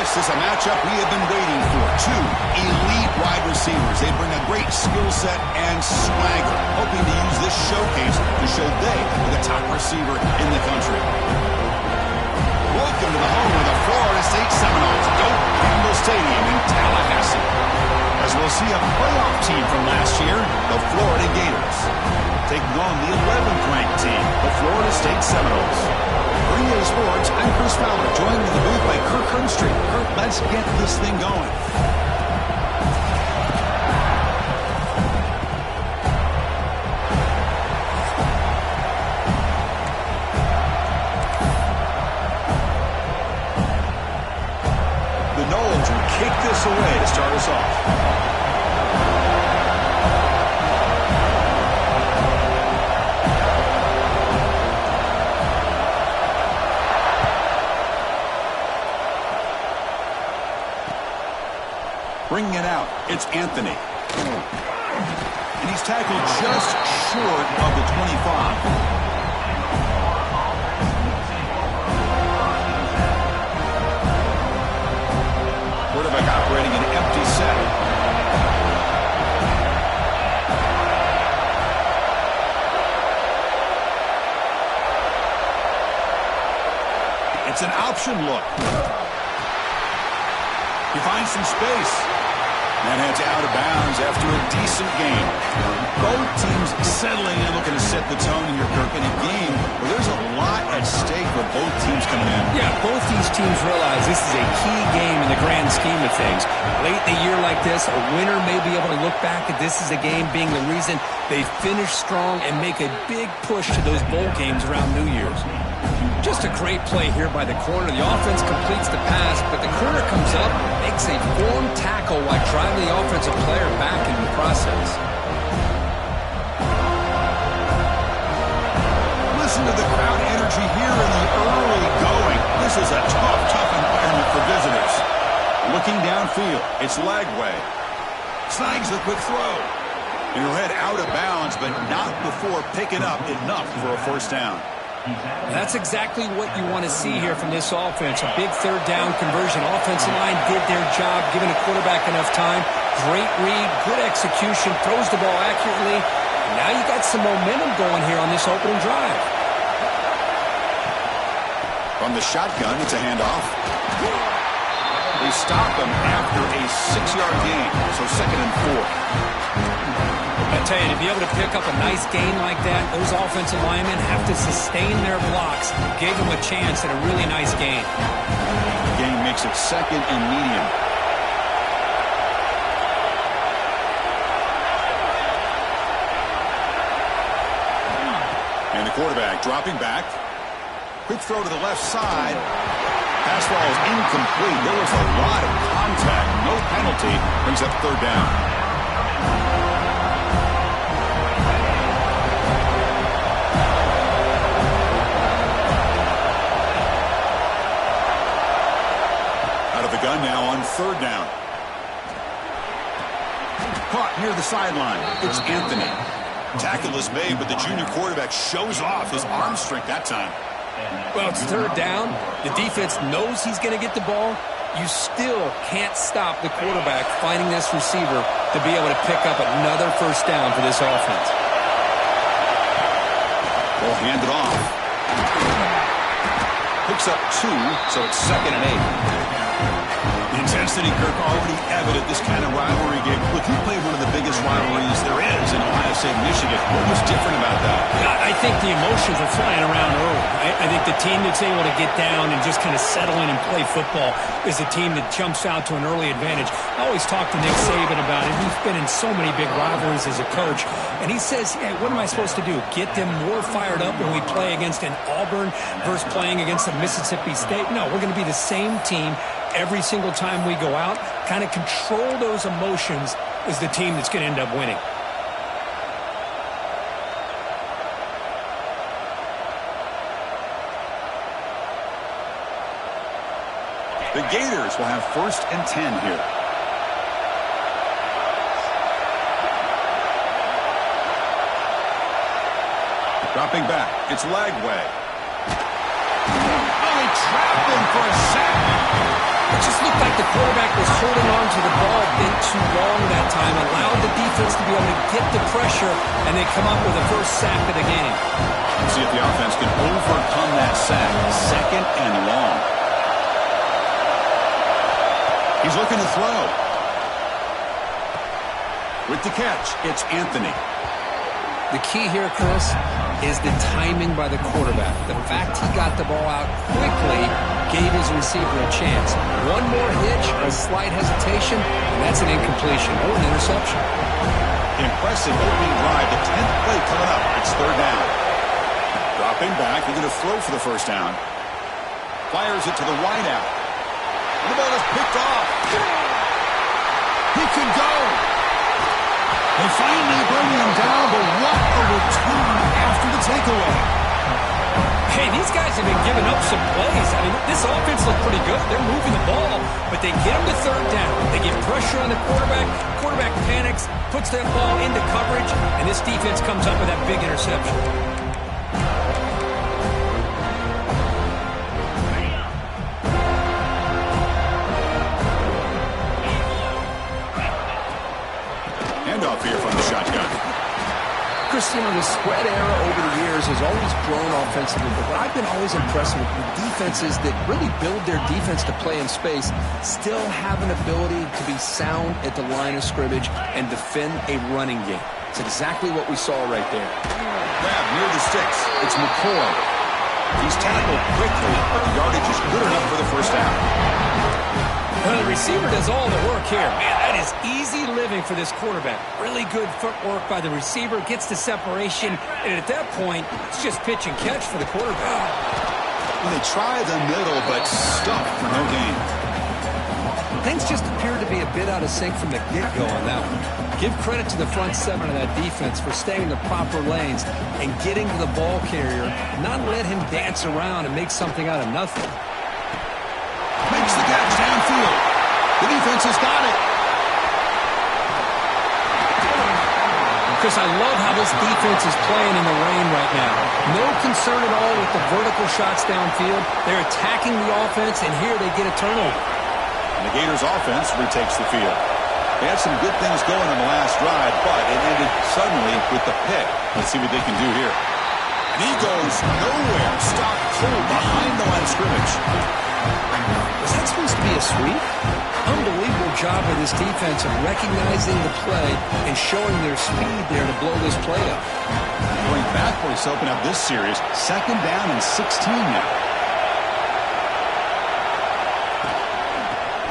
This is a matchup we have been waiting for. Two elite wide receivers. They bring a great skill set and swagger, hoping to use this showcase to show they are the top receiver in the country. Welcome to the home of the Florida State Seminoles, Doak Campbell Stadium in Tallahassee. As we'll see a playoff team from last year, the Florida Gators, taking on the 11th ranked team, the Florida State Seminoles. Bring you to sports, I'm Chris Fowler, joined in the booth by Kirk Herbstreit. Kirk, let's get this thing going. The Noles will kick this away to start us off. Bringing it out, it's Anthony. And he's tackled just short of the 25. Quarterback operating an empty set. It's an option look. He finds some space. And heads out of bounds after a decent game. Both teams settling in, looking to set the tone here, Kirk, in a game where there's a lot at stake for both teams coming in. Yeah, both these teams realize this is a key game in the grand scheme of things. Late in a year like this, a winner may be able to look back at this as a game being the reason they finish strong and make a big push to those bowl games around New Year's. Just a great play here by the corner. The offense completes the pass, but the corner comes up, makes a form tackle while driving the offensive player back in the process. Listen to the crowd energy here in the early going. This is a tough environment for visitors. Looking downfield, it's Lagway. Snags the quick throw. And he'll head out of bounds, but not before picking up enough for a first down. That's exactly what you want to see here from this offense. A big third down conversion. Offensive line did their job, giving the quarterback enough time. Great read, good execution, throws the ball accurately. And now you got some momentum going here on this opening drive. From the shotgun, it's a handoff. They stop him after a 6-yard gain, so 2nd and 4. I tell you, to be able to pick up a nice gain like that, those offensive linemen have to sustain their blocks. Gave them a chance at a really nice gain. The gain makes it 2nd and medium. And the quarterback dropping back. Quick throw to the left side. Pass ball is incomplete. There was a lot of contact. No penalty. Brings up 3rd down. Gun now on 3rd down. Caught near the sideline. It's Anthony. Tackle is made, but the junior quarterback shows off his arm strength that time. Well, it's 3rd down. The defense knows he's going to get the ball. You still can't stop the quarterback finding this receiver to be able to pick up another first down for this offense. Ball handed off. Picks up 2, so it's 2nd and 8. The intensity, Kirk, already evident this kind of rivalry game. Look, you played one of the biggest rivalries there is in Ohio State, Michigan. What was different about that? I think the emotions are flying around early. I think the team that's able to get down and just kind of settle in and play football is the team that jumps out to an early advantage. I always talk to Nick Saban about it. He's been in so many big rivalries as a coach. And he says, hey, what am I supposed to do? Get them more fired up when we play against an Auburn versus playing against a Mississippi State? No, we're going to be the same team every single time we go out. Kind of control those emotions is the team that's going to end up winning. The Gators will have 1st and 10 here. Dropping back, it's Lagway. Oh, he trapped him for a sack. just looked like the quarterback was holding on to the ball a bit too long that time, allowed the defense to be able to get the pressure, and they come up with the first sack of the game. Let's see if the offense can overcome that sack. Second and long. He's looking to throw. With the catch, it's Anthony. The key here, Chris, is the timing by the quarterback. The fact he got the ball out quickly gave his receiver a chance. One more hitch, a slight hesitation, and that's an incompletion or an interception. Impressive opening drive. The 10th play coming up. It's third down. Dropping back. They're going to throw for the first down. Fires it to the wideout. And the ball is picked off. He can go. They finally bring him down, but what a return after the takeaway. Hey, these guys have been giving up some plays. I mean, this offense looked pretty good. They're moving the ball, but they get him to third down. They get pressure on the quarterback. Quarterback panics, puts that ball into coverage, and this defense comes up with that big interception. Handoff here from the shotgun. Chris, the spread era over the years has always grown offensively, but what I've been always impressed with the defenses that really build their defense to play in space still have an ability to be sound at the line of scrimmage and defend a running game. It's exactly what we saw right there. Grab near the sticks. It's McCoy. He's tackled quickly, but the yardage is good enough for the first down. Well, the receiver does all the work here. Man, that is easy living for this quarterback. Really good footwork by the receiver, gets the separation, and at that point, it's just pitch and catch for the quarterback. Well, they try the middle, but stuck for no gain. Things just appear to be a bit out of sync from the get-go on that one. Give credit to the front seven of that defense for staying in the proper lanes and getting to the ball carrier, not let him dance around and make something out of nothing. Makes the catch downfield. The defense has got it. Chris, I love how this defense is playing in the rain right now. No concern at all with the vertical shots downfield. They're attacking the offense, and here they get a turnover. And the Gators offense retakes the field. They had some good things going on the last drive, but it ended suddenly with the pick. Let's see what they can do here. And he goes nowhere. Stopped cold behind the line of scrimmage. Was that supposed to be a sweep? Unbelievable job by this defense of recognizing the play and showing their speed there to blow this play up. Going backwards to open up this series. Second down and 16 now.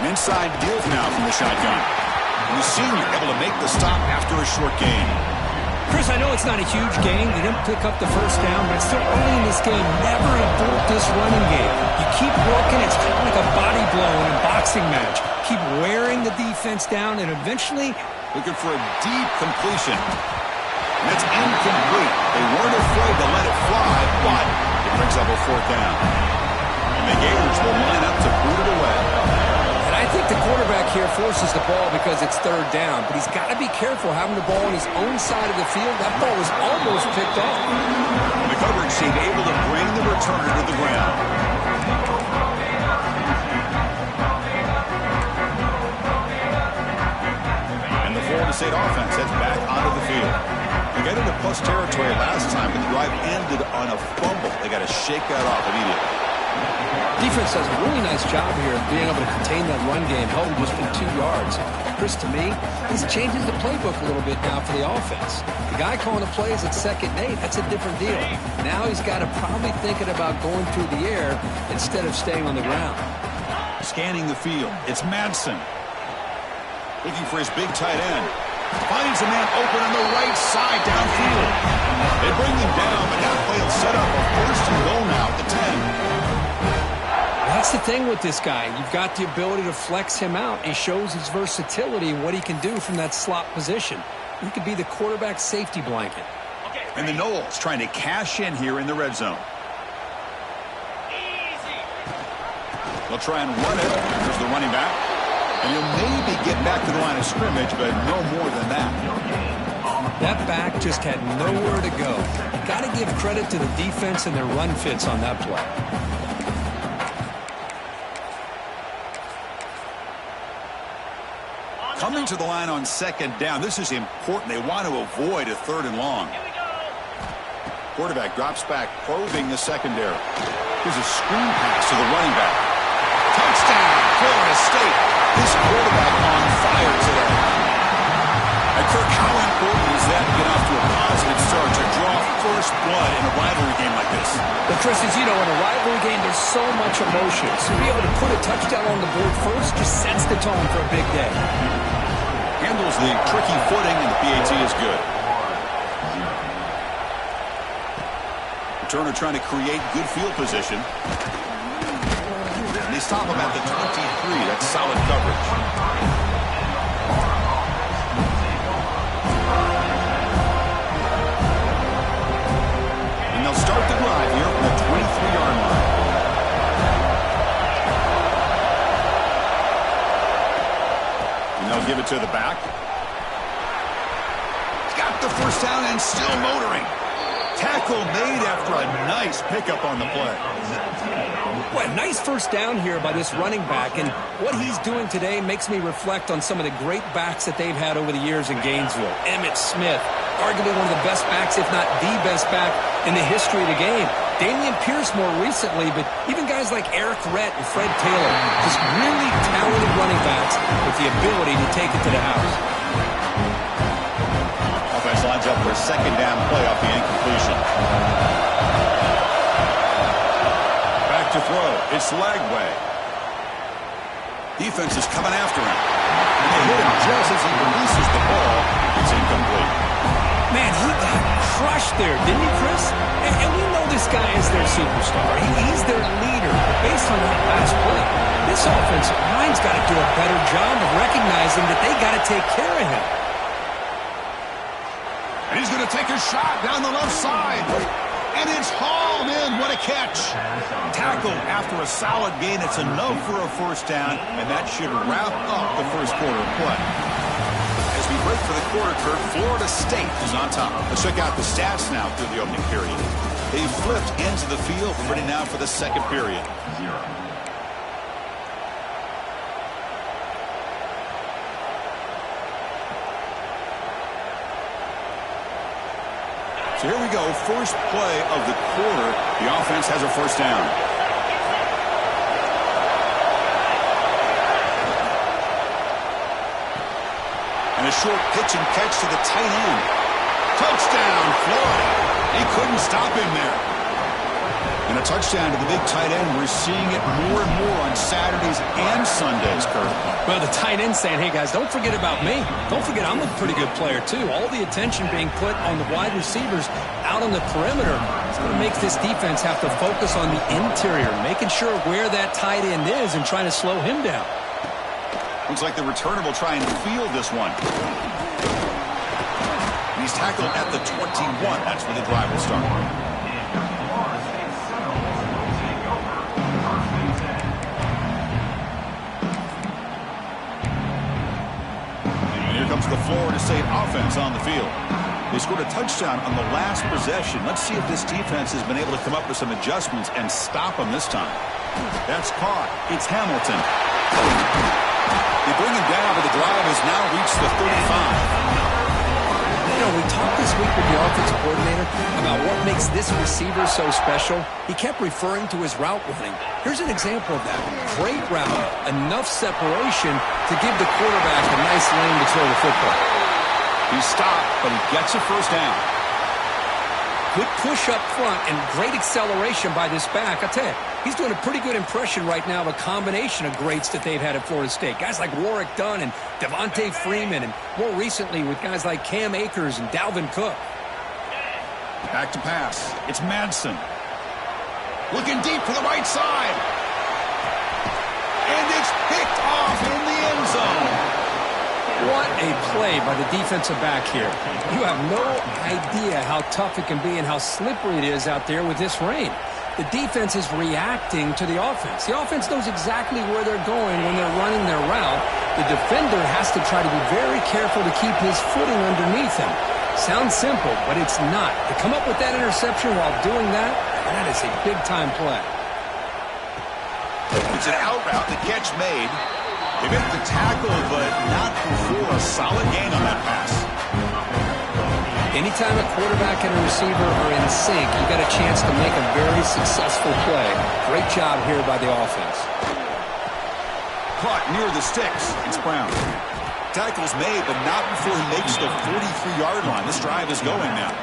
An inside give now from the shotgun. And the senior able to make the stop after a short gain. Chris, I know it's not a huge gain. They didn't pick up the first down, but it's still early in this game. Never abort this running game. You keep working. It's kind of like a body blow in a boxing match. Keep wearing the defense down, and eventually... Looking for a deep completion. And that's incomplete. They weren't afraid to let it fly, but it brings up a fourth down. And the Gators will line up to boot it away. And I think the quarterback here forces the ball because it's third down, but he's got to be careful having the ball on his own side of the field. That ball was almost picked off. The coverage team able to bring the returner to the ground. And the Florida State offense heads back onto the field. They got into plus territory last time, but the drive ended on a fumble. They got to shake that off immediately. Defense does a really nice job here of being able to contain that run game, held just in 2 yards. Chris, to me, this changes the playbook a little bit now for the offense. The guy calling the plays at 2nd and 8, that's a different deal. Now he's got to probably thinking about going through the air instead of staying on the ground. Scanning the field, it's Madsen. Looking for his big tight end. Finds a man open on the right side downfield. They bring him down, but that play will set up a first and goal now at the 10. That's the thing with this guy. You've got the ability to flex him out. He shows his versatility and what he can do from that slot position. He could be the quarterback safety blanket. And the Noles trying to cash in here in the red zone. They'll try and run it. There's the running back. And he'll maybe get back to the line of scrimmage, but no more than that. That back just had nowhere to go. Got to give credit to the defense and their run fits on that play. Coming to the line on second down. This is important. They want to avoid a 3rd and long. Quarterback drops back, probing the secondary. Here's a screen pass to the running back. Touchdown, Florida State. This quarterback on fire today. And Kirk, how important is that to get off to a positive start, to draw first blood in a rivalry game like this? But Chris, as you know, in a rivalry game, there's so much emotion. So to be able to put a touchdown on the board first just sets the tone for a big day. Handles the tricky footing, and the PAT is good. Turner trying to create good field position. And they stop him at the 23. That's solid coverage. And they'll start the drive here from the 23-yard line. And they'll give it to the back. Got the first down and still motoring. Tackle made after a nice pickup on the play. Well, nice first down here by this running back, and what he's doing today makes me reflect on some of the great backs that they've had over the years in Gainesville. Emmitt Smith, arguably one of the best backs, if not the best back in the history of the game. Damian Pierce more recently, but even guys like Eric Rhett and Fred Taylor, just really talented running backs with the ability to take it to the house. Offense lines up for a second down play off the incompletion. Back to throw. It's Lagway. Defense is coming after him. And they hit him just as he releases the ball. It's incomplete. Man, he got crushed there, didn't he, Chris? And we know this guy is their superstar. He's their leader. But based on that last play, this offensive line's got to do a better job of recognizing that they got to take care of him. And he's going to take a shot down the left side. And it's hauled in. What a catch. Tackled after a solid gain. It's enough for a first down, and that should wrap up the first quarter of play. As we break for the quarter, Kirk, Florida State is on top. Let's check out the stats now through the opening period. They flipped into the field, ready now for the second period. So here we go, first play of the quarter. The offense has a first down. And a short pitch and catch to the tight end. Touchdown, Florida. He couldn't stop him there. And a touchdown to the big tight end. We're seeing it more and more on Saturdays and Sundays, Kurt. Well, the tight end saying, hey, guys, don't forget about me. Don't forget I'm a pretty good player, too. All the attention being put on the wide receivers out on the perimeter. It's going to make this defense have to focus on the interior, making sure where that tight end is and trying to slow him down. Looks like the returner will try and field this one. And he's tackled at the 21. That's where the drive will start. Comes the Florida State offense on the field. They scored a touchdown on the last possession. Let's see if this defense has been able to come up with some adjustments and stop them this time. That's caught. It's Hamilton. They bring him down, but the drive has now reached the 35. You know, we talked this week with the offensive coordinator about what makes this receiver so special. He kept referring to his route running. Here's an example of that. Great route, enough separation to give the quarterback a nice lane to throw the football. He stopped, but he gets a first down. Good push up front and great acceleration by this back. I tell you, he's doing a pretty good impression right now of a combination of greats that they've had at Florida State. Guys like Warwick Dunn and Devontae Freeman, and more recently with guys like Cam Akers and Dalvin Cook. Back to pass. It's Madsen. Looking deep to the right side. And it's picked off in the end zone. What a play by the defensive back here. You have no idea how tough it can be and how slippery it is out there with this rain. The defense is reacting to the offense. The offense knows exactly where they're going when they're running their route. The defender has to try to be very careful to keep his footing underneath him. Sounds simple, but it's not. To come up with that interception while doing that, that is a big-time play. It's an out route, the catch made. They make the tackle, but not before a solid gain on that pass. Anytime a quarterback and a receiver are in sync, you got a chance to make a very successful play. Great job here by the offense. Caught near the sticks. It's Brown. Tackle's made, but not before he makes the 43-yard line. This drive is going now.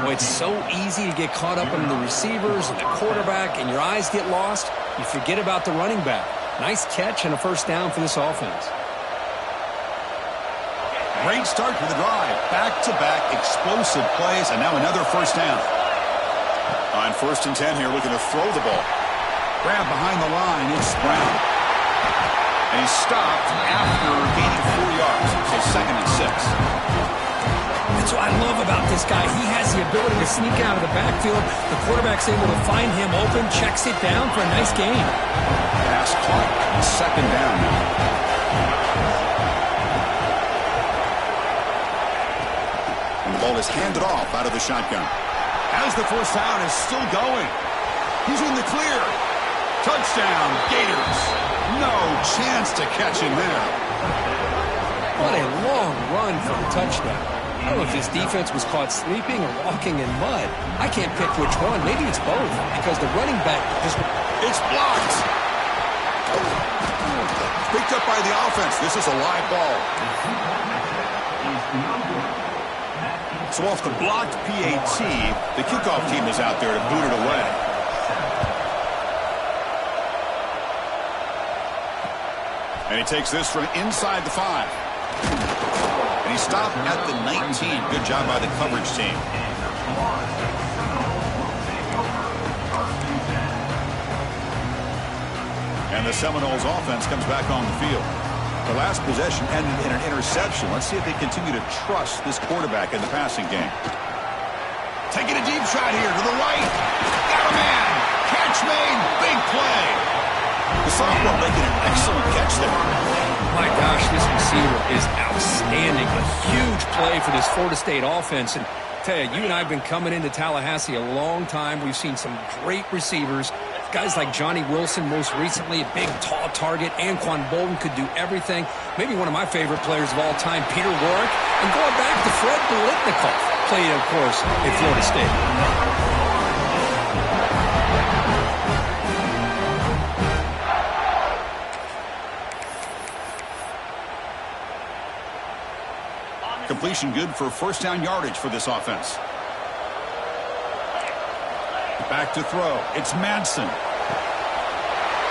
Well, it's so easy to get caught up in the receivers and the quarterback, and your eyes get lost. You forget about the running back. Nice catch and a first down for this offense. Great start to the drive. Back-to-back explosive plays, and now another first down. On 1st and 10 here, looking to throw the ball. Grab behind the line, it's Brown. And he's stopped after gaining 4 yards, so 2nd and 6. That's what I love about this guy. He has the ability to sneak out of the backfield. The quarterback's able to find him open, checks it down for a nice gain. Pass caught, 2nd down now. And the ball is handed off out of the shotgun. As the first down is still going. He's in the clear. Touchdown, Gators. No chance to catch him there. What a long run for the touchdown. I don't know if this defense was caught sleeping or walking in mud. I can't pick which one. Maybe it's both, because the running back just... It's blocked. Picked up by the offense. This is a live ball. So off the blocked PAT, the kickoff team is out there to boot it away. And he takes this from inside the 5. And he stopped at the 19. Good job by the coverage team. And the Seminoles offense comes back on the field. The last possession ended in an interception. Let's see if they continue to trust this quarterback in the passing game. Taking a deep shot here to the right. Got a man. Catch made. Big play. The sophomore making an excellent catch there. My gosh, this receiver is outstanding. A huge play for this Florida State offense. And tell you, you and I have been coming into Tallahassee a long time. We've seen some great receivers. Guys like Johnny Wilson, most recently, a big, tall target. Anquan Bolden could do everything. Maybe one of my favorite players of all time, Peter Warrick. And going back to Fred Biletnikoff, played, of course, at Florida State. Completion good for first down yardage for this offense. Back to throw. It's Madsen.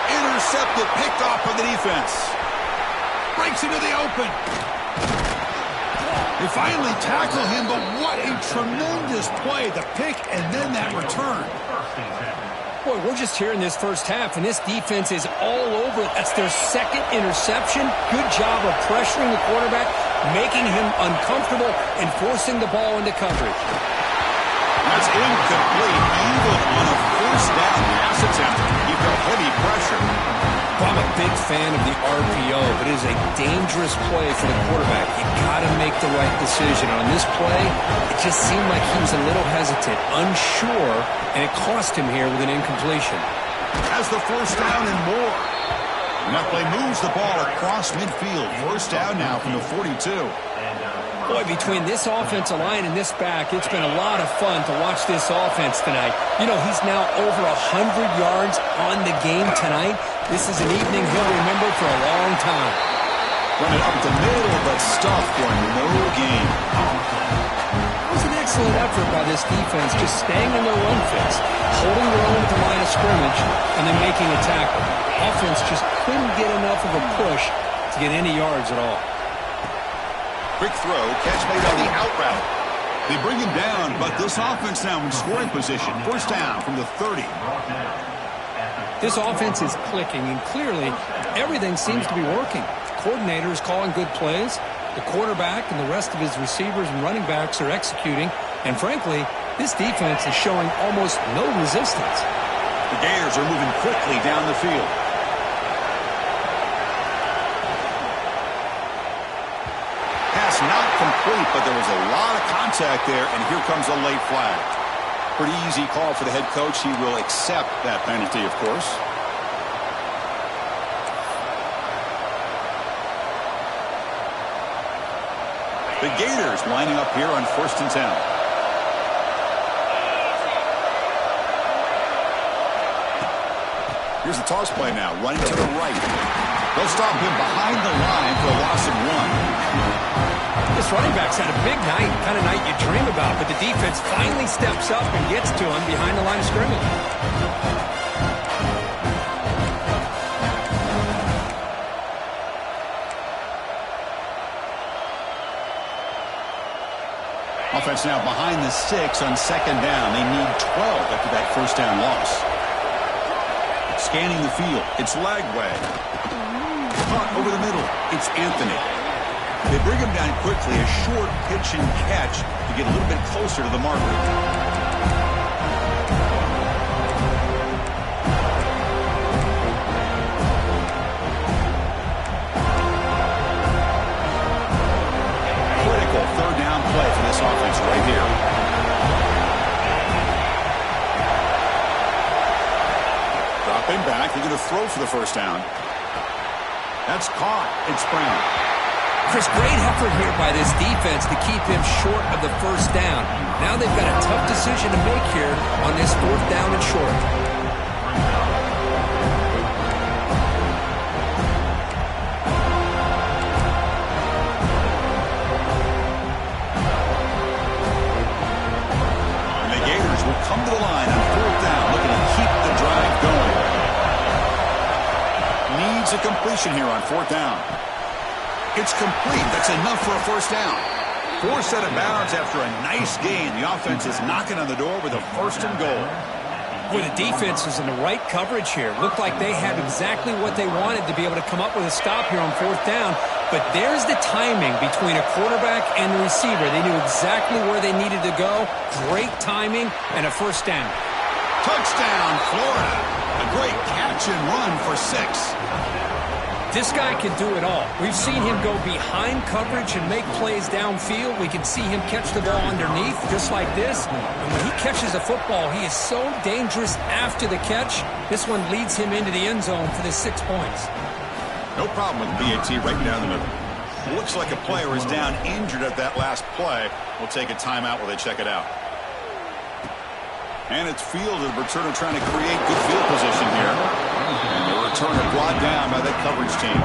Intercepted, picked off by the defense. Breaks into the open. They finally tackle him, but what a tremendous play. The pick and then that return. Boy, we're just here in this first half, and this defense is all over it. That's their 2nd interception. Good job of pressuring the quarterback, making him uncomfortable, and forcing the ball into coverage. That's incomplete, even on a first down pass attempt. He felt heavy pressure. Well, I'm a big fan of the RPO, but it is a dangerous play for the quarterback. You got to make the right decision. On this play, it just seemed like he was a little hesitant, unsure, and it cost him here with an incompletion. Has the first down and more. And that play moves the ball across midfield. First down now from the 42. Boy, between this offensive line and this back, it's been a lot of fun to watch this offense tonight. You know, he's now over 100 yards on the game tonight. This is an evening he'll remember for a long time. Running up the middle, but stuffed for no gain. It was an excellent effort by this defense, just staying in their run fits, holding their own at the line of scrimmage, and then making a tackle. Offense just couldn't get enough of a push to get any yards at all. Quick throw, catch made on the out route. They bring him down, but this offense now in scoring position. First down from the 30. This offense is clicking, and clearly everything seems to be working. The coordinator is calling good plays. The quarterback and the rest of his receivers and running backs are executing. And frankly, this defense is showing almost no resistance. The Gators are moving quickly down the field. Pass not complete, but there was a lot of contact there, and here comes a late flag. Pretty easy call for the head coach. He will accept that penalty, of course. The Gators lining up here on 1st and 10. Here's the toss play now, running to the right. They'll stop him behind the line for a loss of 1. This running back's had a big night, kind of night you dream about, but the defense finally steps up and gets to him behind the line of scrimmage. Offense now behind the 6 on 2nd down. They need 12 after that 1st down loss. Scanning the field. It's Lagway. Caught over the middle. It's Anthony. They bring him down quickly. A short pitch and catch to get a little bit closer to the marker. Critical 3rd down play for this offense right here. Dropping back. They're going to throw for the 1st down. That's caught. It's Brown. Chris, great effort here by this defense to keep him short of the 1st down. Now they've got a tough decision to make here on this 4th down and short. And the Gators will come to the line on 4th down, looking to keep the drive going. Needs a completion here on 4th down. It's complete. That's enough for a 1st down. 4 set of bounds after a nice gain. The offense is knocking on the door with a 1st and goal. Boy, the defense is in the right coverage here. Looked like they had exactly what they wanted to be able to come up with a stop here on 4th down. But there's the timing between a quarterback and the receiver. They knew exactly where they needed to go. Great timing and a 1st down. Touchdown, Florida. A great catch and run for 6. This guy can do it all. We've seen him go behind coverage and make plays downfield. We can see him catch the ball underneath just like this. And when he catches a football, he is so dangerous after the catch. This one leads him into the end zone for the 6 points. No problem with BAT right down the middle. Looks like a player is down injured at that last play. We'll take a timeout while they check it out. And it's fielded. Returner trying to create good field position here. And the returner brought down by that coverage team.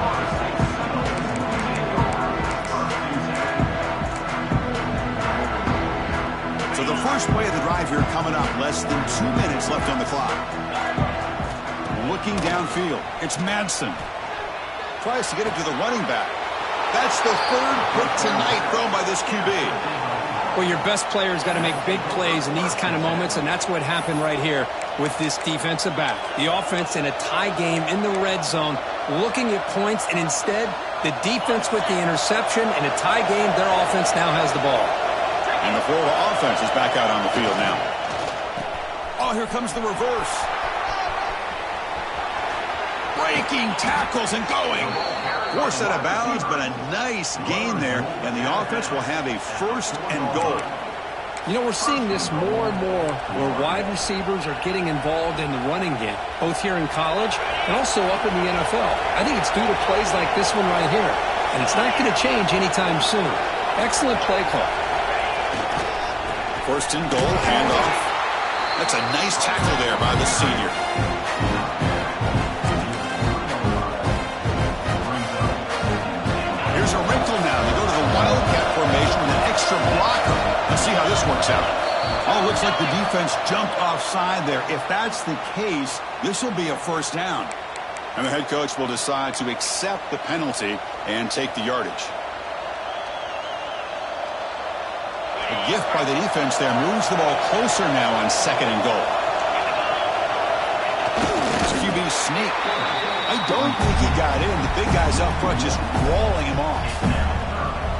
So the first play of the drive here coming up. Less than 2 minutes left on the clock. Looking downfield. It's Madsen. Tries to get it to the running back. That's the 3rd pick tonight thrown by this QB. Well, your best player's got to make big plays in these kind of moments, and that's what happened right here with this defensive back. The offense in a tie game in the red zone, looking at points, and instead, the defense with the interception. In a tie game, their offense now has the ball. And the Florida offense is back out on the field now. Oh, here comes the reverse. Breaking tackles and going. 4 set of bounds, but a nice gain there, and the offense will have a 1st and goal. You know, we're seeing this more and more where wide receivers are getting involved in the running game, both here in college and also up in the NFL. I think it's due to plays like this one right here, and it's not going to change anytime soon. Excellent play call. 1st and goal, handoff. That's a nice tackle there by the senior. Here's a wrinkle now. They go to the Wildcat formation with an extra blocker. Let's see how this works out. Oh, looks like the defense jumped offside there. If that's the case, this will be a 1st down. And the head coach will decide to accept the penalty and take the yardage. A gift by the defense there moves the ball closer now on 2nd and goal. It's QB sneak. I don't think he got in. The big guys up front just rolling him off.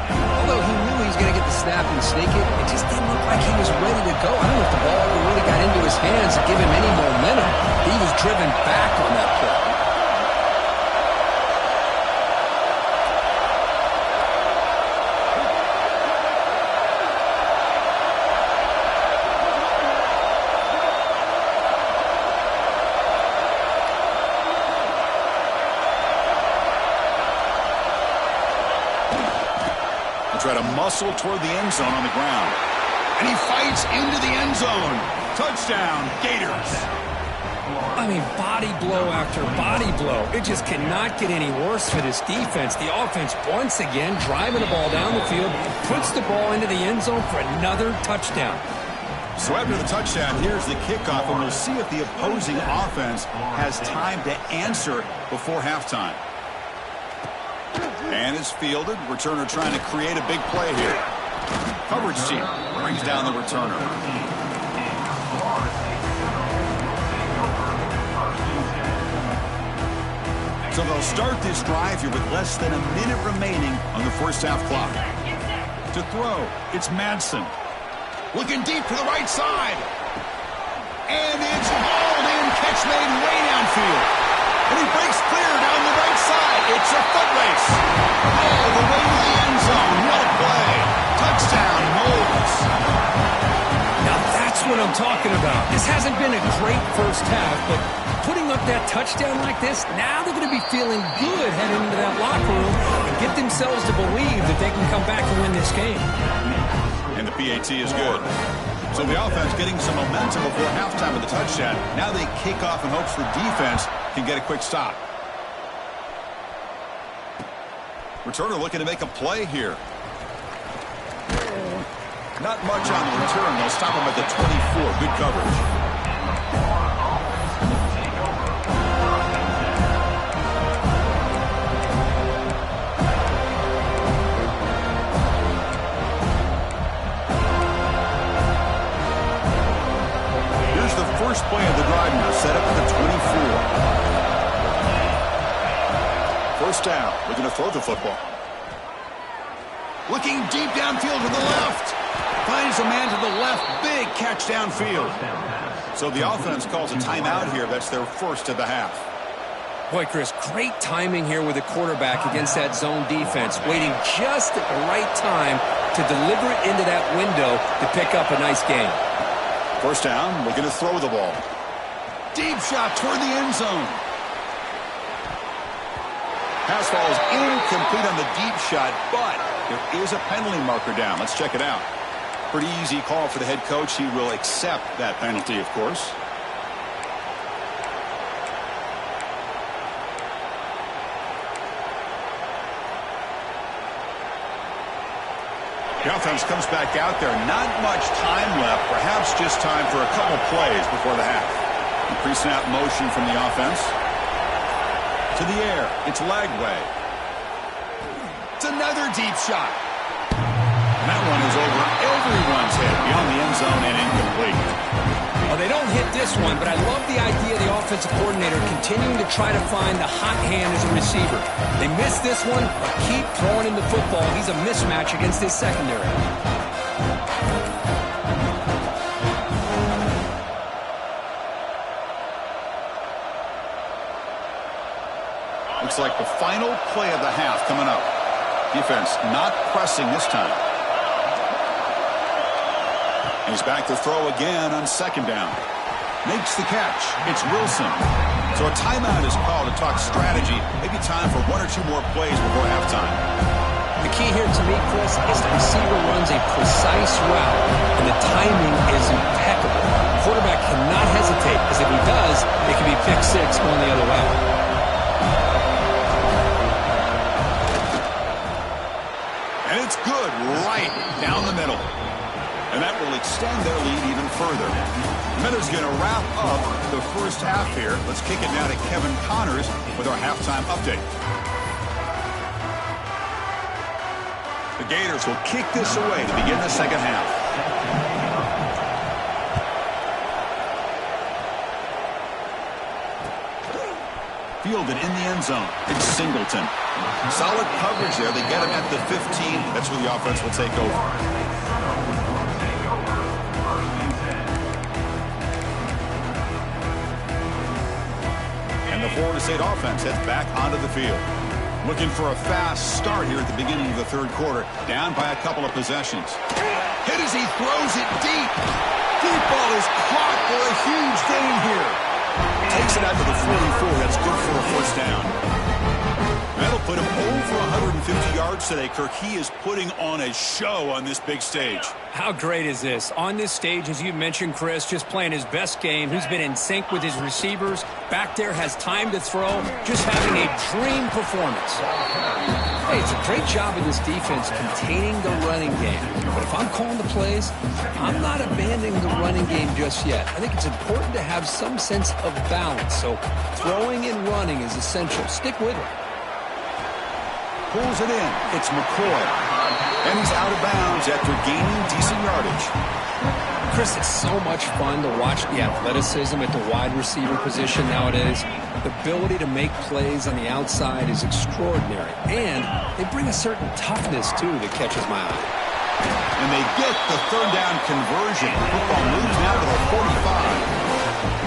Although he knew he was going to get the snap and sneak it, it just didn't look like he was ready to go. I don't know if the ball ever really got into his hands to give him any momentum. He was driven back on that play. Try to hustle toward the end zone on the ground. And he fights into the end zone. Touchdown, Gators. I mean, body blow after body blow. It just cannot get any worse for this defense. The offense, once again, driving the ball down the field, puts the ball into the end zone for another touchdown. So after the touchdown, here's the kickoff, and we'll see if the opposing offense has time to answer before halftime. And it's fielded. Returner trying to create a big play here. Coverage team brings down the returner. So they'll start this drive here with less than a minute remaining on the first half clock. To throw, it's Madsen. Looking deep to the right side. And it's hauled in. Catch made way downfield. And he breaks clear down the right side. It's a foot race. All the way to the end zone. What a play. Touchdown, Knowles. Now that's what I'm talking about. This hasn't been a great first half, but putting up that touchdown like this, now they're going to be feeling good heading into that locker room and get themselves to believe that they can come back and win this game. And the PAT is good. So the offense getting some momentum before halftime with the touchdown. Now they kick off in hopes the defense can get a quick stop. Returner looking to make a play here. Not much on the return. They'll stop him at the 24. Good coverage. First play of the drive now, set up at the 24. First down, looking to throw the football. Looking deep downfield to the left. Finds a man to the left. Big catch downfield. So the offense calls a timeout here. That's their first of the half. Boy, Chris, great timing here with the quarterback against that zone defense. Waiting just at the right time to deliver it into that window to pick up a nice game. First down, looking to throw the ball. Deep shot toward the end zone. Pass falls incomplete on the deep shot, but there is a penalty marker down. Let's check it out. Pretty easy call for the head coach. He will accept that penalty, of course. The offense comes back out there. Not much time left. Perhaps just time for a couple plays before the half. Pre-snap motion from the offense. To the air. It's Lagway. It's another deep shot. And that one is over everyone's head. Beyond the end zone and incomplete. Well, they don't hit this one, but I love the idea of the offensive coordinator continuing to try to find the hot hand as a receiver. They missed this one, but keep throwing him the football. He's a mismatch against his secondary. Looks like the final play of the half coming up. Defense not pressing this time. He's back to throw again on second down. Makes the catch. It's Wilson. So a timeout is called to talk strategy. Maybe time for one or two more plays before halftime. The key here to me, Chris, is the receiver runs a precise route, and the timing is impeccable. The quarterback cannot hesitate, because if he does, it can be pick six going the other way. And it's good right down the middle. And that will extend their lead even further. Miller's going to wrap up the first half here. Let's kick it now to Kevin Connors with our halftime update. The Gators will kick this away to begin the second half. Fielded in the end zone. It's Singleton. Solid coverage there. They get him at the 15. That's where the offense will take over. And the Florida State offense heads back onto the field. Looking for a fast start here at the beginning of the third quarter. Down by a couple of possessions. Hit as he throws it deep. Deep ball is caught for a huge gain here. Takes it out to the 44. That's good for a first down. That'll put him over for 150 yards today, Kirk. He is putting on a show on this big stage. How great is this? On this stage, as you mentioned, Chris, just playing his best game. He's been in sync with his receivers. Back there, has time to throw. Just having a dream performance. Hey, it's a great job of this defense containing the running game. But if I'm calling the plays, I'm not abandoning the running game just yet. I think it's important to have some sense of balance. So throwing and running is essential. Stick with it. Pulls it in. It's McCoy. And he's out of bounds after gaining decent yardage. Chris, it's so much fun to watch the athleticism at the wide receiver position nowadays. The ability to make plays on the outside is extraordinary. And they bring a certain toughness, too, that catches my eye. And they get the third down conversion. Football moves now to the 45.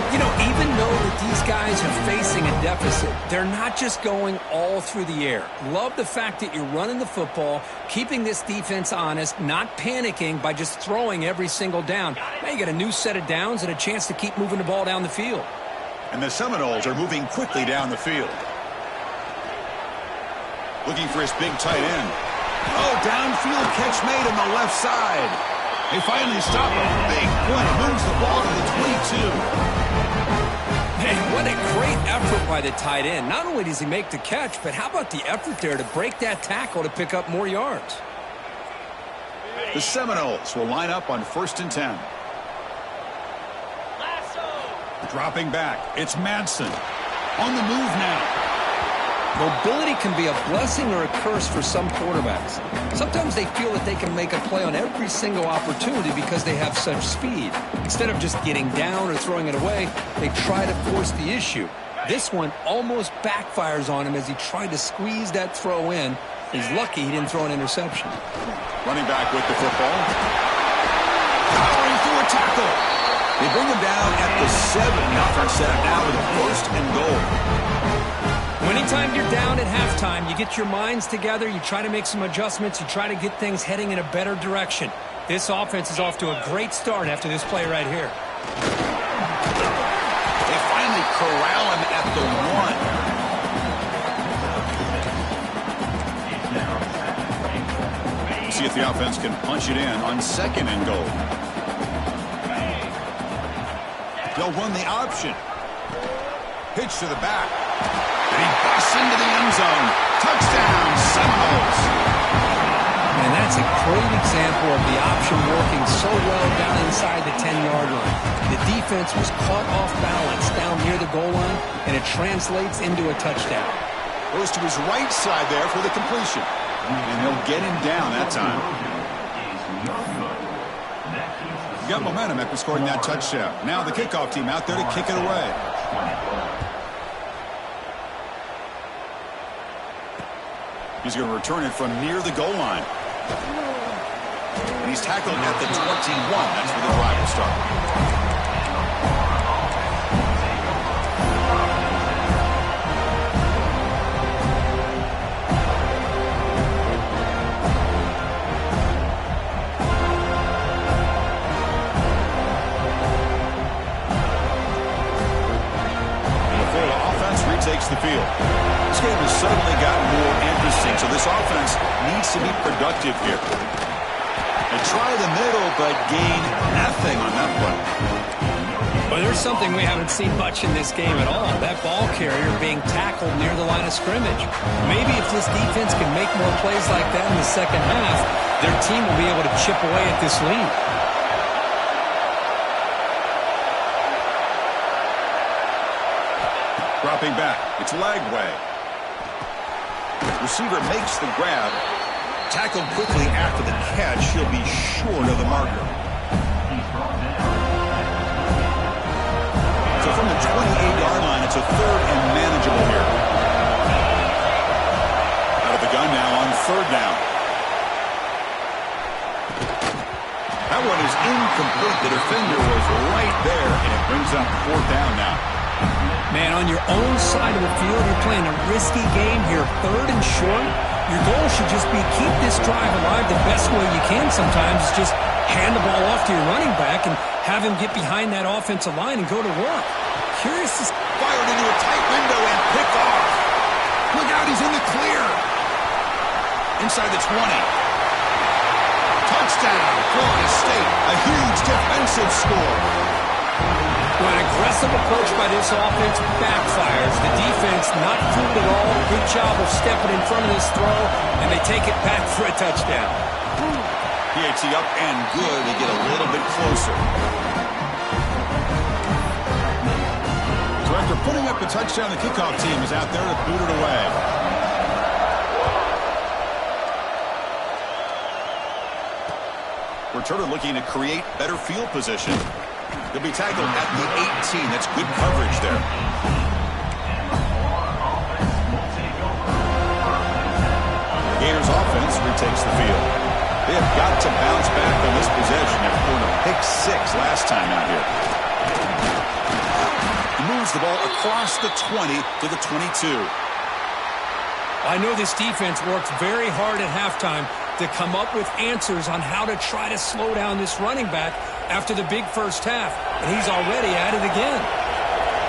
You know, even though that these guys are facing a deficit, they're not just going all through the air. Love the fact that you're running the football, keeping this defense honest, not panicking by just throwing every single down. Now you get a new set of downs and a chance to keep moving the ball down the field. And the Seminoles are moving quickly down the field. Looking for his big tight end. Oh, downfield catch made on the left side. They finally stop him. Big play. Moves the ball to the 22. Hey, what a great effort by the tight end. Not only does he make the catch, but how about the effort there to break that tackle to pick up more yards? The Seminoles will line up on 1st and 10. Dropping back. It's Madsen. On the move now. Mobility can be a blessing or a curse for some quarterbacks. Sometimes they feel that they can make a play on every single opportunity because they have such speed. Instead of just getting down or throwing it away, they try to force the issue. This one almost backfires on him as he tried to squeeze that throw in. He's lucky he didn't throw an interception. Running back with the football. Powering through a tackle. They bring him down at the 7. Offense set up now with a 1st and goal. Anytime you're down at halftime, you get your minds together, you try to make some adjustments, you try to get things heading in a better direction. This offense is off to a great start after this play right here. They finally corral him at the 1. See if the offense can punch it in on 2nd and goal. They'll run the option. Pitch to the back. And he busts into the end zone. Touchdown, Seminoles. And that's a great example of the option working so well down inside the 10-yard line. The defense was caught off balance down near the goal line, and it translates into a touchdown. Goes to his right side there for the completion. And they'll get him down that time. Got momentum after scoring that touchdown. Now the kickoff team out there to kick it away. He's going to return it from near the goal line. And he's tackled at the 21. That's where the drive will start. Takes the field. This game has suddenly gotten more interesting, so this offense needs to be productive here. They try the middle, but gain nothing on that one. Well, there's something we haven't seen much in this game at all. That ball carrier being tackled near the line of scrimmage. Maybe if this defense can make more plays like that in the second half, their team will be able to chip away at this lead. Dropping back. It's Lagway. Receiver makes the grab. Tackled quickly after the catch. He'll be short of the marker. So from the 28-yard line, it's a 3rd and manageable here. Out of the gun now on 3rd down. That one is incomplete. The defender was right there, and it brings up 4th down now. Man, on your own side of the field, you're playing a risky game here, 3rd and short. Your goal should just be keep this drive alive the best way you can sometimes. Just hand the ball off to your running back and have him get behind that offensive line and go to work. Curious to... Fired into a tight window and picked off. Look out, he's in the clear. inside the 20. Touchdown, Florida State. A huge defensive score. Well, an aggressive approach by this offense backfires. The defense not fooled at all. Good job of stepping in front of this throw, and they take it back for a touchdown. PAT up and good. They get a little bit closer. So after putting up the touchdown, the kickoff team is out there to boot it away. Returner looking to create better field position. He'll be tackled at the 18. That's good coverage there. The Gators offense retakes the field. They have got to bounce back on this possession after throwing a pick 6 last time out here. He moves the ball across the 20 to the 22. I know this defense worked very hard at halftime to come up with answers on how to try to slow down this running back after the big first half, and he's already at it again.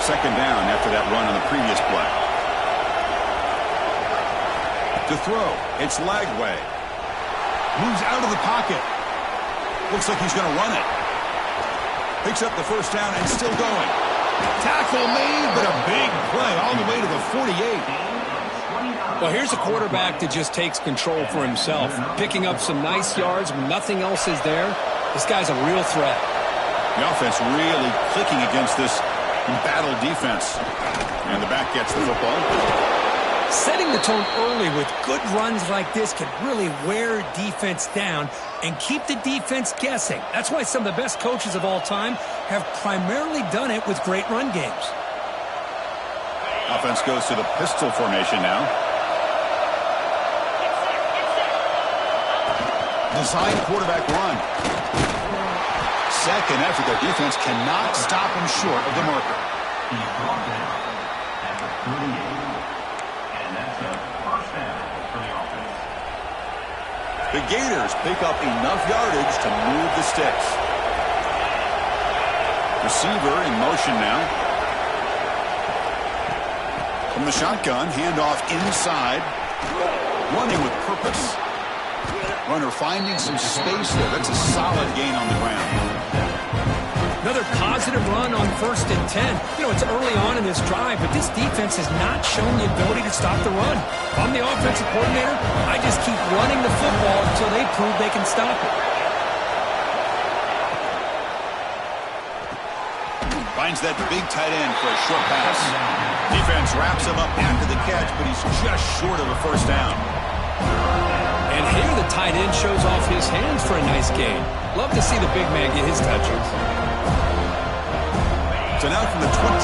Second down after that run on the previous play. To throw, it's Lagway. Moves out of the pocket. Looks like he's going to run it. Picks up the first down and still going. Tackle made, but a big play all the way to the 48. Well, here's a quarterback that just takes control for himself, picking up some nice yards when nothing else is there. This guy's a real threat. The offense really clicking against this embattled defense. And the back gets the football. Setting the tone early with good runs like this can really wear defense down and keep the defense guessing. That's why some of the best coaches of all time have primarily done it with great run games. Offense goes to the pistol formation now. Design quarterback run. Second after their defense cannot stop him short of the marker. The Gators pick up enough yardage to move the sticks. Receiver in motion now. From the shotgun, handoff inside. Running with purpose. Runner finding some space there. That's a solid gain on the ground. Another positive run on 1st and 10. You know, it's early on in this drive, but this defense has not shown the ability to stop the run. If I'm the offensive coordinator, I just keep running the football until they prove they can stop it. Finds that big tight end for a short pass. Defense wraps him up after the catch, but he's just short of a first down. And here the tight end shows off his hands for a nice gain. Love to see the big man get his touches. So now from the 29,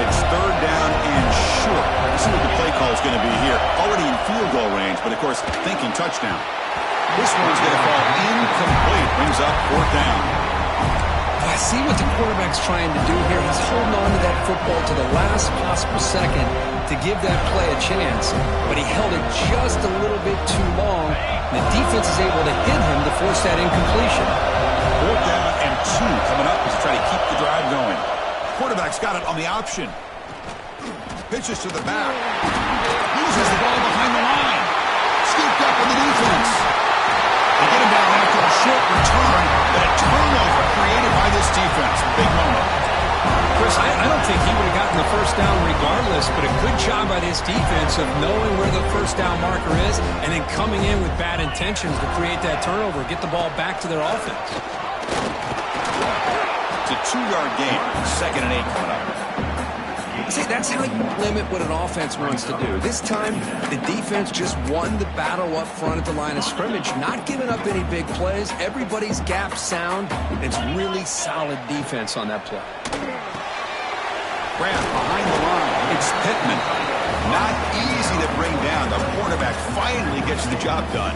it's third down and short. Let's see what the play call is going to be here. Already in field goal range, but of course thinking touchdown. This one's going to fall incomplete. Brings up fourth down. I see what the quarterback's trying to do here. He's holding on to that football to the last possible second to give that play a chance, but he held it just a little bit too long. The defense is able to hit him to force that incompletion. Fourth down and 2 coming up as they try to keep the drive going. Quarterback's got it on the option. Pitches to the back. Loses the ball behind the line. Scooped up in the defense. They get him down after a short return, but a turnover created by this defense. Big moment. Chris, I don't think he would have gotten the first down regardless, but a good job by this defense of knowing where the first down marker is and then coming in with bad intentions to create that turnover, get the ball back to their offense. It's a 2-yard gain. 2nd and 8 coming up. See, that's how you limit what an offense wants to do. This time, the defense just won the battle up front at the line of scrimmage, not giving up any big plays. Everybody's gap sound. It's really solid defense on that play. Grant behind the line. It's Pittman. Not easy to bring down. The quarterback finally gets the job done.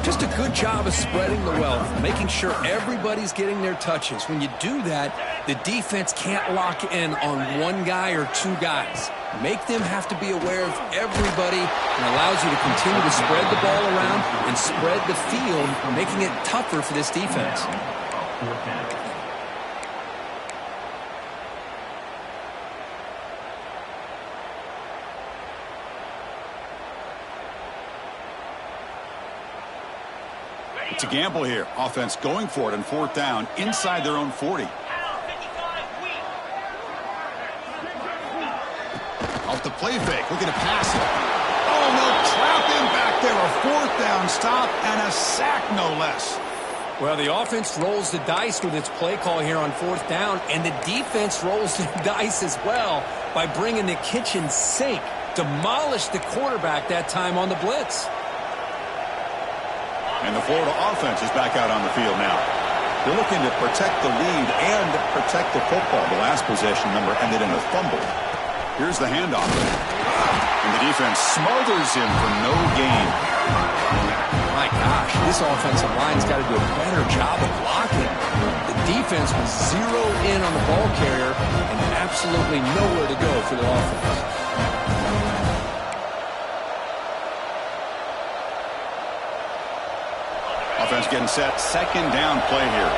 Just a good job of spreading the wealth, making sure everybody's getting their touches. When you do that, the defense can't lock in on one guy or two guys. Make them have to be aware of everybody and allows you to continue to spread the ball around and spread the field, making it tougher for this defense. to gamble here. Offense going for it on 4th down inside their own 40. Off the play fake, looking to pass it. Oh, no, trap him back there. A 4th down stop and a sack, no less. Well, the offense rolls the dice with its play call here on 4th down, and the defense rolls the dice as well by bringing the kitchen sink. Demolished the quarterback that time on the blitz. And the Florida offense is back out on the field now. They're looking to protect the lead and protect the football. The last possession number ended in a fumble. Here's the handoff. And the defense smothers him for no gain. My gosh, this offensive line's got to do a better job of blocking. The defense was zeroed in on the ball carrier and absolutely nowhere to go for the offense. Offense getting set. 2nd down play here.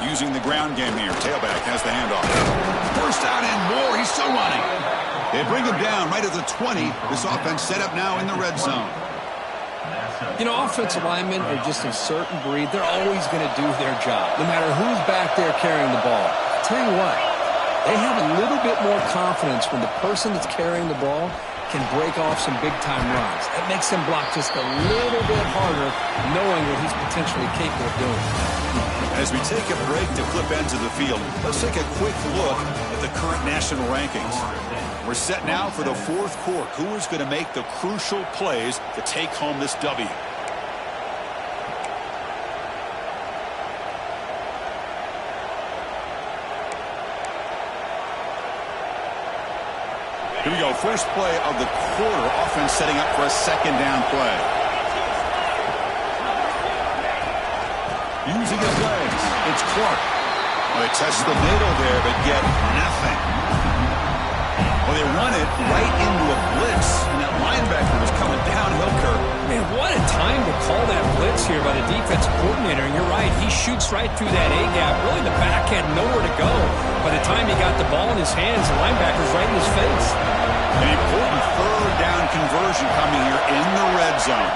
Using the ground game here. Tailback has the handoff. First down and more. He's still running. They bring him down right at the 20. This offense set up now in the red zone. You know, offensive linemen are just a certain breed. They're always going to do their job, no matter who's back there carrying the ball. I'll tell you what, they have a little bit more confidence when the person that's carrying the ball can break off some big-time runs. That makes them block just a little bit harder, knowing what he's potentially capable of doing. As we take a break to flip ends of the field, let's take a quick look at the current national rankings. We're set now for the 4th quarter. Who is going to make the crucial plays to take home this W? Here we go. First play of the quarter. Offense setting up for a 2nd down play. Using his legs. It's Clark. Well, they test the middle there, but get nothing. Well, they run it right into a blitz, and that linebacker was coming downhill, Kirk. Man, what a time to call that blitz here by the defensive coordinator. And you're right, he shoots right through that A-gap. Really, the back had nowhere to go. By the time he got the ball in his hands, the linebacker's right in his face. An important 3rd down conversion coming here in the red zone.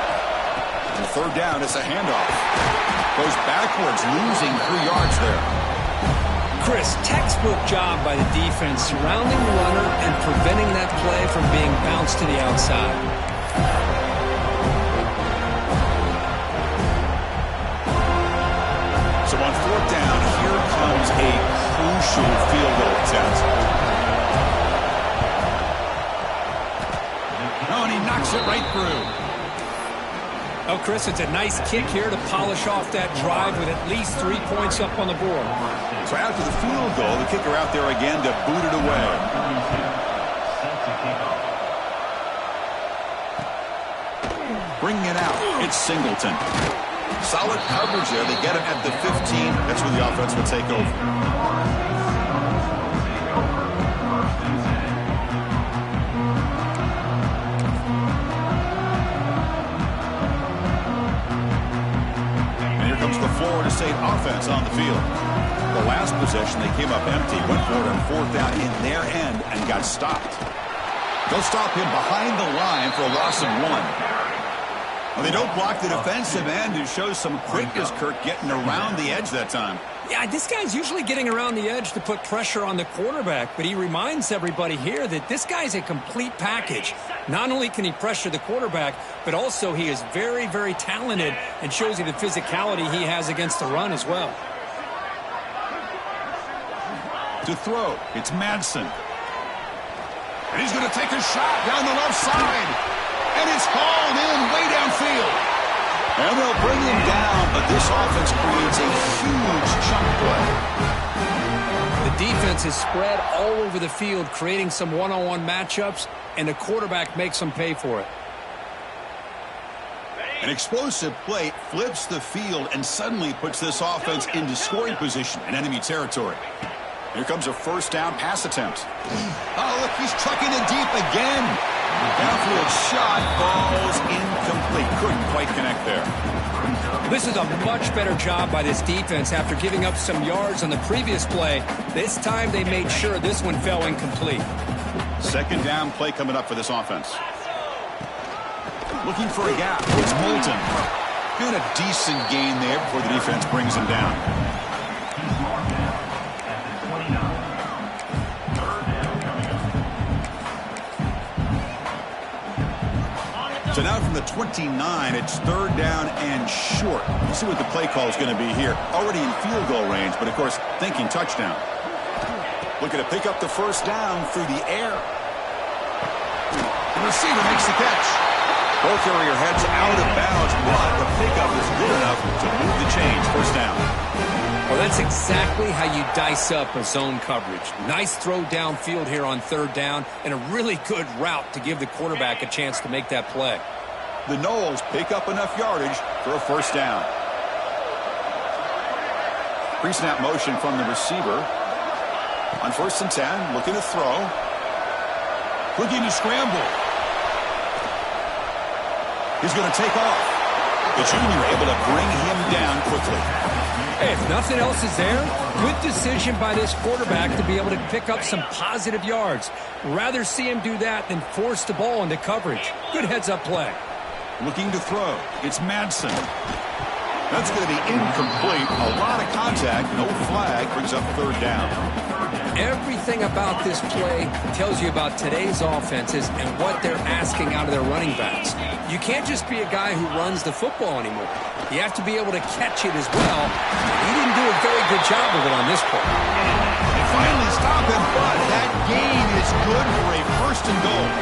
And the 3rd down is a handoff. Goes backwards, losing 3 yards there. Chris, textbook job by the defense, surrounding the runner and preventing that play from being bounced to the outside. So on 4th down, here comes a crucial field goal attempt. Oh, and he knocks it right through. Oh, Chris, it's a nice kick here to polish off that drive with at least 3 points up on the board. So after the field goal, the kicker out there again to boot it away. Bringing it out, it's Singleton. Solid coverage there. They get him at the 15. That's where the offense will take over. The Florida State offense on the field. The last possession, they came up empty, went for it on 4th down in their end and got stopped. They'll stop him behind the line for a loss of 1. Well, they don't block the defensive end, who shows some quickness, Kirk, getting around the edge that time. Yeah, this guy's usually getting around the edge to put pressure on the quarterback, but he reminds everybody here that this guy's a complete package. Not only can he pressure the quarterback, but also he is very, very talented and shows you the physicality he has against the run as well. To throw, it's Madsen. And he's going to take a shot down the left side. And it's hauled in way downfield. And they'll bring him down, but this offense creates a huge chunk play. The defense is spread all over the field, creating some one-on-one matchups, and the quarterback makes them pay for it. An explosive play flips the field and suddenly puts this offense into scoring position in enemy territory. Here comes a 1st down pass attempt. Oh, look, he's trucking it deep again. Downfield shot falls incomplete. Couldn't quite connect there. This is a much better job by this defense after giving up some yards on the previous play. This time they made sure this one fell incomplete. 2nd down play coming up for this offense. Looking for a gap. It's Moulton. Doing a decent gain there before the defense brings him down. So now from the 29, it's third down and short. Let's see what the play call is going to be here. Already in field goal range, but of course thinking touchdown. Looking to pick up the first down through the air. The receiver makes the catch. Ball carrier heads out of bounds, but the pickup is good enough to move the chains. First down. Well, that's exactly how you dice up a zone coverage. Nice throw downfield here on third down, and a really good route to give the quarterback a chance to make that play. The Noles pick up enough yardage for a first down. Pre-snap motion from the receiver. On 1st and 10, looking to throw. Looking to scramble. He's going to take off. The junior able to bring him down quickly. Hey, if nothing else is there, good decision by this quarterback to be able to pick up some positive yards. Rather see him do that than force the ball into coverage. Good heads-up play. Looking to throw. It's Madsen. That's going to be incomplete. A lot of contact. No flag. Brings up third down. Everything about this play tells you about today's offenses and what they're asking out of their running backs. You can't just be a guy who runs the football anymore. You have to be able to catch it as well. He didn't do a very good job of it on this play. They finally stop him, but that gain is good for a first and goal.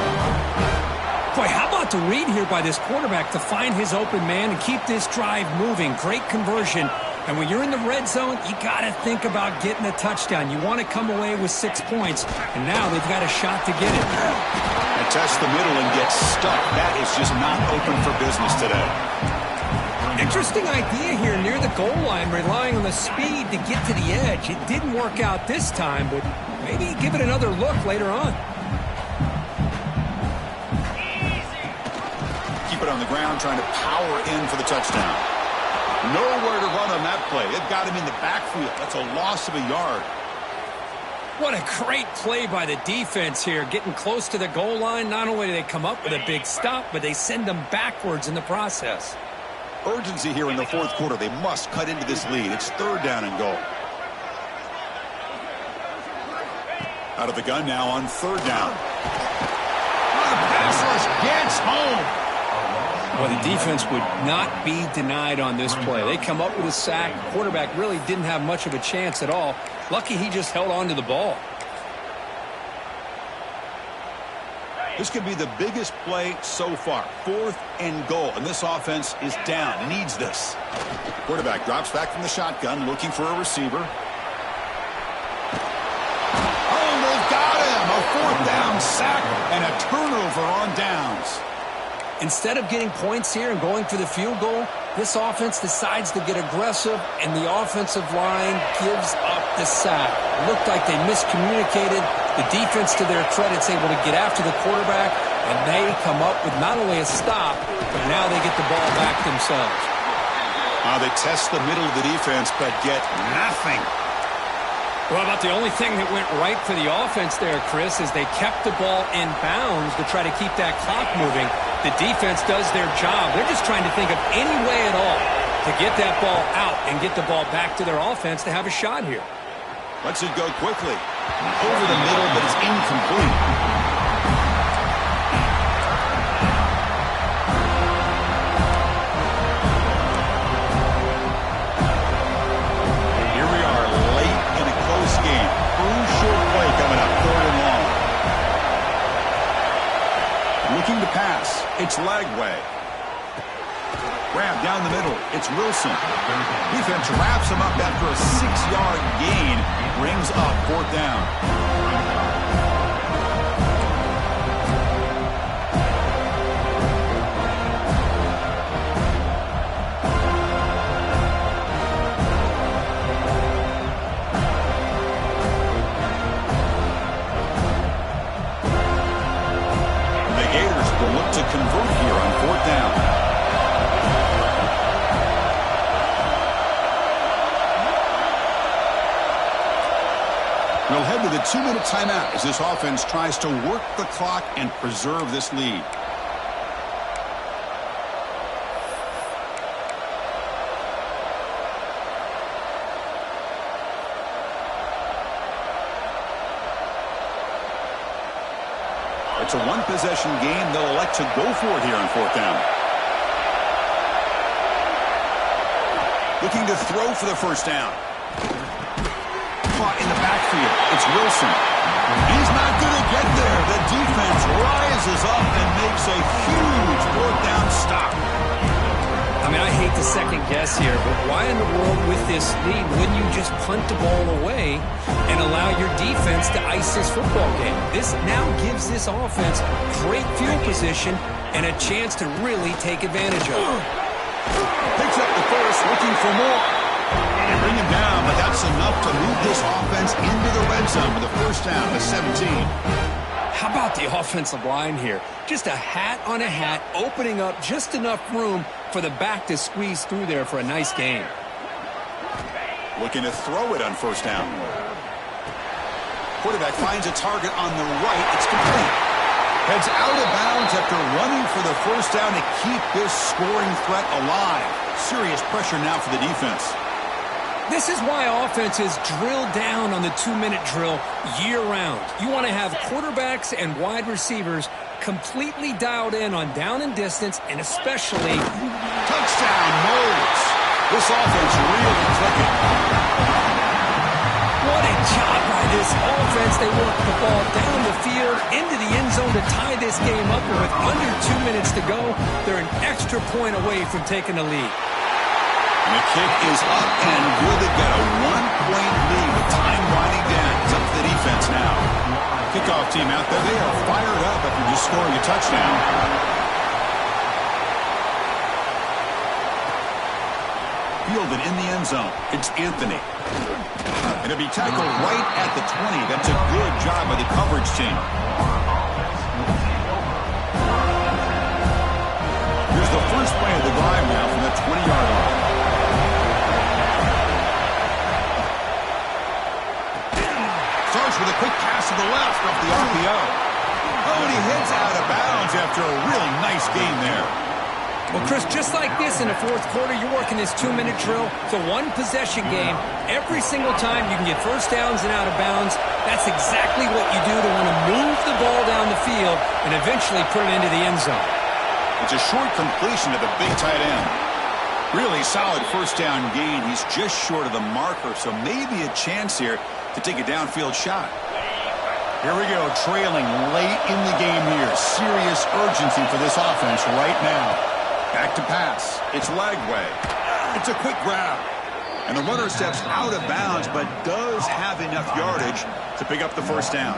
Boy, how about the read here by this quarterback to find his open man and keep this drive moving. Great conversion. And when you're in the red zone, you got to think about getting a touchdown. You want to come away with 6 points, and now they've got a shot to get it. And test the middle and get stuck. That is just not open for business today. Interesting idea here near the goal line, relying on the speed to get to the edge. It didn't work out this time, but maybe give it another look later on. Keep it on the ground, trying to power in for the touchdown. Nowhere to run on that play. It got him in the backfield. That's a loss of a yard. What a great play by the defense here. Getting close to the goal line, not only do they come up with a big stop, but they send them backwards in the process. Urgency here in the fourth quarter. They must cut into this lead. It's third down and goal. Out of the gun now on third down. The pass rush gets home. Well, the defense would not be denied on this play. They come up with a sack. Quarterback really didn't have much of a chance at all. Lucky he just held on to the ball. This could be the biggest play so far. 4th and goal. And this offense is down. Needs this. Quarterback drops back from the shotgun, looking for a receiver. Oh, they've got him. A 4th down sack and a turnover on downs. Instead of getting points here and going for the field goal, this offense decides to get aggressive, and the offensive line gives up the sack. It looked like they miscommunicated. The defense, to their credit, is able to get after the quarterback, and they come up with not only a stop, but now they get the ball back themselves. They test the middle of the defense, but get nothing. Well, about the only thing that went right for the offense there, Chris, is they kept the ball in bounds to try to keep that clock moving. The defense does their job. They're just trying to think of any way at all to get that ball out and get the ball back to their offense to have a shot here. Lets it go quickly. Over the middle, but it's incomplete. Here we are, late in a close game. Crucial play coming up, 3rd and long. Looking to pass. It's Lagway. Grab down the middle. It's Wilson. Defense wraps him up after a 6-yard gain. Brings up 4th down. Look to convert here on 4th down. We'll head to the 2-minute timeout as this offense tries to work the clock and preserve this lead. It's a one-possession game. They'll elect to go for it here on fourth down. Looking to throw for the first down. Caught in the backfield. It's Wilson. He's not going to get there. The defense rises up and makes a huge fourth down stop. I mean, I hate to second guess here, but why in the world with this lead wouldn't you just punt the ball away and allow your defense to ice this football game? This now gives this offense great field position and a chance to really take advantage of it. Picks up the first, looking for more. And bring him down, but that's enough to move this offense into the red zone with a first down to 17. How about the offensive line here? Just a hat on a hat, opening up just enough room for the back to squeeze through there for a nice gain. Looking to throw it on first down. Quarterback finds a target on the right. It's complete. Heads out of bounds after running for the first down to keep this scoring threat alive. Serious pressure now for the defense. This is why offenses drill down on the 2-minute drill year-round. You want to have quarterbacks and wide receivers completely dialed in on down and distance, and especially touchdown modes. This offense really clicking. What a job by this offense. They work the ball down the field into the end zone to tie this game up, and with under 2 minutes to go, they're an extra point away from taking the lead. And the kick is up and good. They've got a 1-point lead with time winding down. It's up to the defense now. Kickoff team out there. They are fired up after just scoring a touchdown. Fielded in the end zone. It's Anthony. And it'll be tackled right at the 20. That's a good job by the coverage team. Here's the first play of the drive now from the 20-yard line. Starts with a quick pass to the left off the RPO. Oh, and he hits out of bounds after a really nice game there. Well, Chris, just like this in the fourth quarter, you're working this 2-minute drill. It's a one-possession game. Every single time you can get first downs and out of bounds. That's exactly what you do to want to move the ball down the field and eventually put it into the end zone. It's a short completion to the big tight end. Really solid first down gain. He's just short of the marker, so maybe a chance here to take a downfield shot. Here we go, trailing late in the game here. Serious urgency for this offense right now. Back to pass. It's Lagway. It's a quick grab. And the runner steps out of bounds, but does have enough yardage to pick up the first down.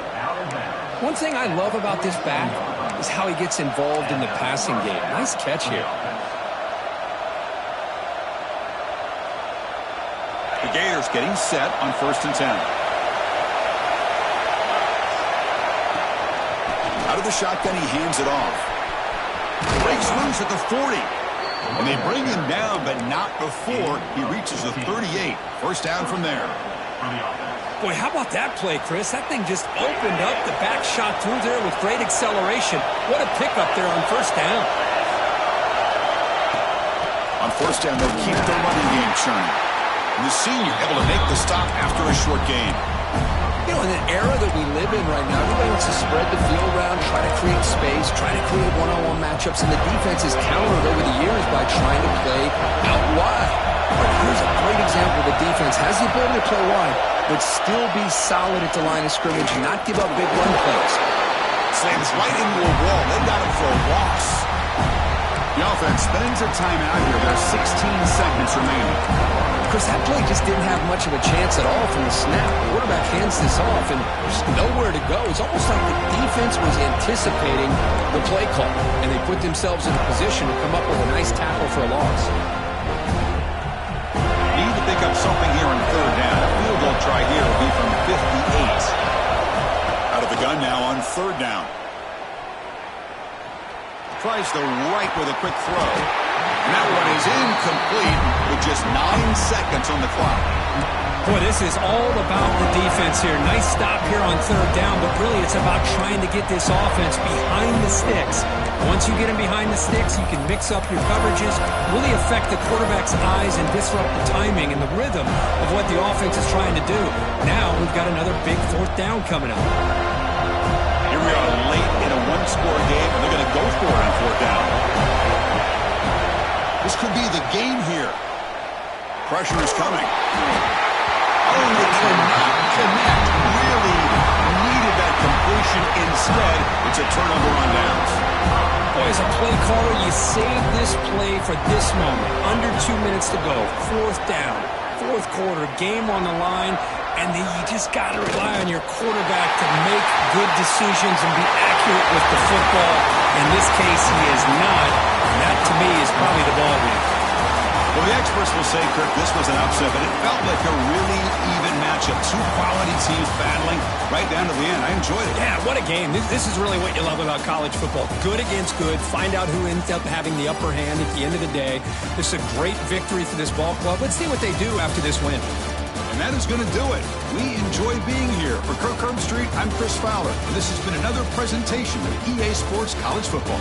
One thing I love about this back is how he gets involved in the passing game. Nice catch here. The Gators getting set on 1st and 10. Out of the shotgun, he hands it off. Breaks loose at the 40. And they bring him down, but not before he reaches the 38. First down from there. Boy, how about that play, Chris? That thing just opened up. The back shot through there with great acceleration. What a pickup there on first down. On first down, they'll keep the running game churning. And the senior able to make the stop after a short gain. You know, in the era that we live in right now, everybody wants to spread the field around, try to create space, try to create one-on-one matchups, and the defense is countered over the years by trying to play out wide. But here's a great example. The defense has the ability to play wide, but still be solid at the line of scrimmage and not give up big run plays. Slams right into a wall. They got him for a loss. The offense spends their time out here. There's 16 seconds remaining. Chris, that play just didn't have much of a chance at all from the snap. The quarterback hands this off, and there's nowhere to go. It's almost like the defense was anticipating the play call, and they put themselves in a position to come up with a nice tackle for a loss. Need to pick up something here on third down. A field goal try here will be from 58. Out of the gun now on third down. Tries the right with a quick throw. And that one is incomplete with just 9 seconds on the clock. Boy, this is all about the defense here. Nice stop here on third down, but really it's about trying to get this offense behind the sticks. Once you get them behind the sticks, you can mix up your coverages, really affect the quarterback's eyes and disrupt the timing and the rhythm of what the offense is trying to do. Now we've got another big fourth down coming up. Here we we are late in a one-score game, and they're going to go for it on fourth down. This could be the game here. Pressure is coming. Oh, they cannot connect. Really needed that completion. Instead, it's a turnover on downs. Boy, as a play caller, you save this play for this moment. Under 2 minutes to go. Fourth down. Fourth quarter. Game on the line. And then you just got to rely on your quarterback to make good decisions and be accurate with the football. In this case, he is not. And that, to me, is probably the ball game. Well, the experts will say, Kirk, this was an upset, but it felt like a really even matchup. Two quality teams battling right down to the end. I enjoyed it. Yeah, what a game. This is really what you love about college football. Good against good. Find out who ends up having the upper hand at the end of the day. This is a great victory for this ball club. Let's see what they do after this win. And that is going to do it. We enjoy being here. For Kirk Herbstreit, I'm Chris Fowler. And this has been another presentation of EA Sports College Football.